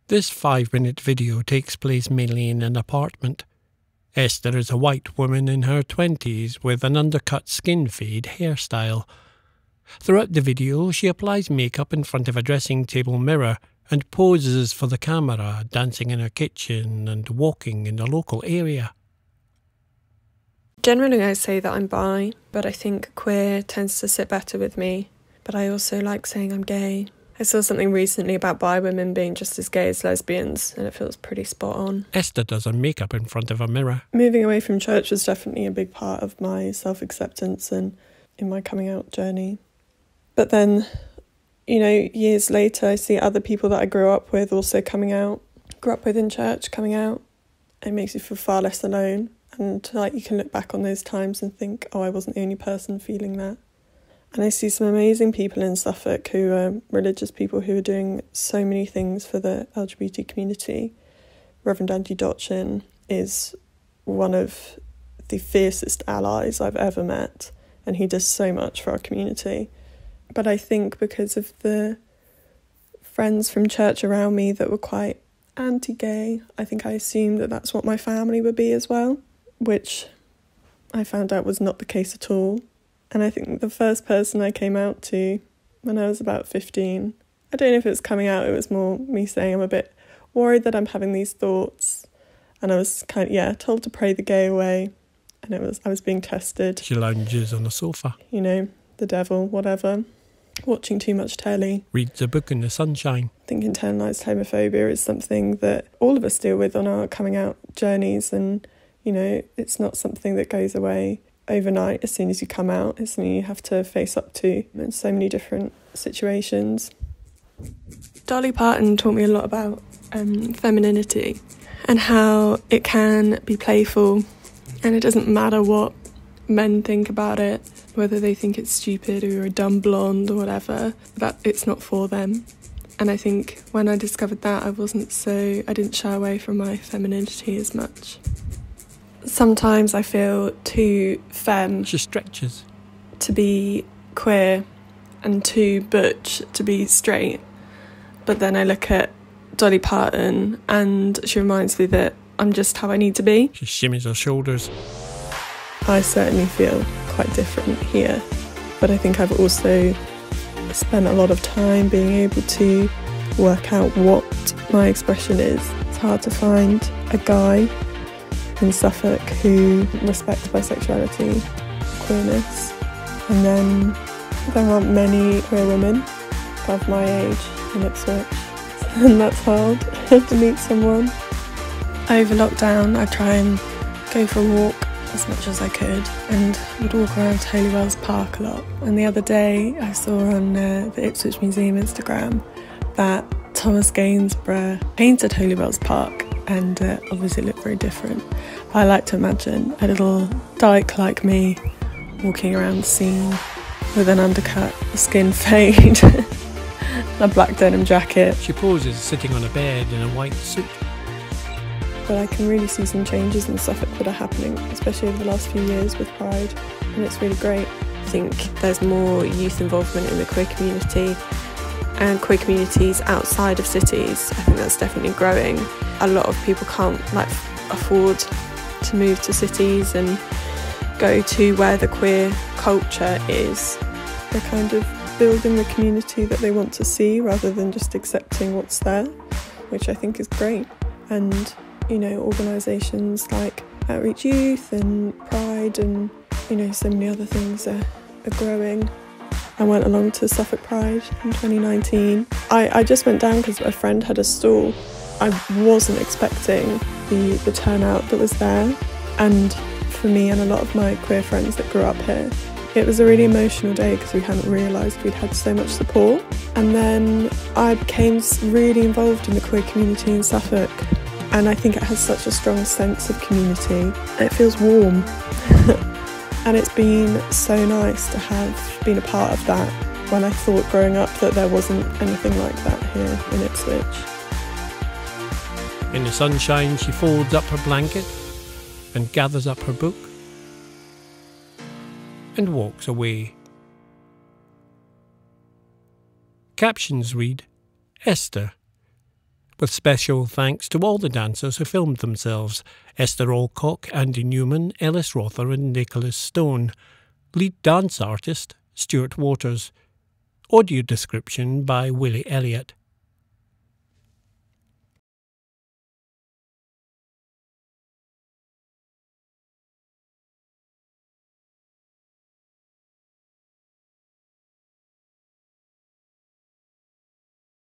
This 5-minute video takes place mainly in an apartment. Esther is a white woman in her 20s with an undercut skin fade hairstyle. Throughout the video, she applies makeup in front of a dressing table mirror and poses for the camera, dancing in her kitchen and walking in the local area. Generally I say that I'm bi, but I think queer tends to sit better with me. But I also like saying I'm gay. I saw something recently about bi women being just as gay as lesbians, and it feels pretty spot on. Esther does her makeup in front of a mirror. Moving away from church was definitely a big part of my self-acceptance and in my coming out journey. But then, years later, I see other people that I grew up with also coming out. Grew up with in church, coming out. It makes you feel far less alone. And you can look back on those times and think, oh, I wasn't the only person feeling that. And I see some amazing people in Suffolk who are religious people who are doing so many things for the LGBT community. Reverend Andy Dochin is one of the fiercest allies I've ever met, and he does so much for our community. But I think because of the friends from church around me that were quite anti-gay, I think I assumed that that's what my family would be as well, which I found out was not the case at all. And I think the first person I came out to when I was about 15, I don't know if it was coming out, it was more me saying I'm a bit worried that I'm having these thoughts. And I was told to pray the gay away. And I was being tested. She lounges on the sofa. The devil, whatever. Watching too much telly. Reads a book in the sunshine. I think internalized homophobia is something that all of us deal with on our coming out journeys. And, it's not something that goes away overnight. As soon as you come out, it's something you have to face up to in so many different situations. Dolly Parton taught me a lot about femininity and how it can be playful, and it doesn't matter what men think about it, whether they think it's stupid or a dumb blonde or whatever, that it's not for them. And I think when I discovered that, I didn't shy away from my femininity as much. Sometimes I feel too femme She stretches to be queer and too butch to be straight. But then I look at Dolly Parton and she reminds me that I'm just how I need to be. She shimmies her shoulders. I certainly feel quite different here, but I think I've also spent a lot of time being able to work out what my expression is. It's hard to find a guy in Suffolk who respects bisexuality, queerness, and then there aren't many queer women of my age in Ipswich, and that's hard to meet someone. Over lockdown, I try and go for a walk as much as I could, and would walk around Holywell's Park a lot. And the other day I saw on the Ipswich Museum Instagram that Thomas Gainsborough painted Holywell's Park, and obviously it looked very different. I like to imagine a little dyke like me walking around the scene with an undercut, a skin fade, a black denim jacket. She poses sitting on a bed in a white suit. But I can really see some changes in Suffolk that are happening, especially over the last few years with Pride, and it's really great. I think there's more youth involvement in the queer community and queer communities outside of cities. I think that's definitely growing. A lot of people can't afford to move to cities and go to where the queer culture is. They're kind of building the community that they want to see rather than just accepting what's there, which I think is great. And organisations like Outreach Youth and Pride and, so many other things are growing. I went along to Suffolk Pride in 2019. I just went down because a friend had a stall. I wasn't expecting the turnout that was there. And for me and a lot of my queer friends that grew up here, it was a really emotional day because we hadn't realised we'd had so much support. And then I became really involved in the queer community in Suffolk. And I think it has such a strong sense of community. It feels warm. And it's been so nice to have been a part of that when I thought growing up that there wasn't anything like that here in Ipswich. In the sunshine, she folds up her blanket and gathers up her book and walks away. Captions read, Esther, with special thanks to all the dancers who filmed themselves: Esther Alcock, Andy Newman, Ellis Rother and Nicholas Stone. Lead dance artist, Stuart Waters. Audio description by Willie Elliott.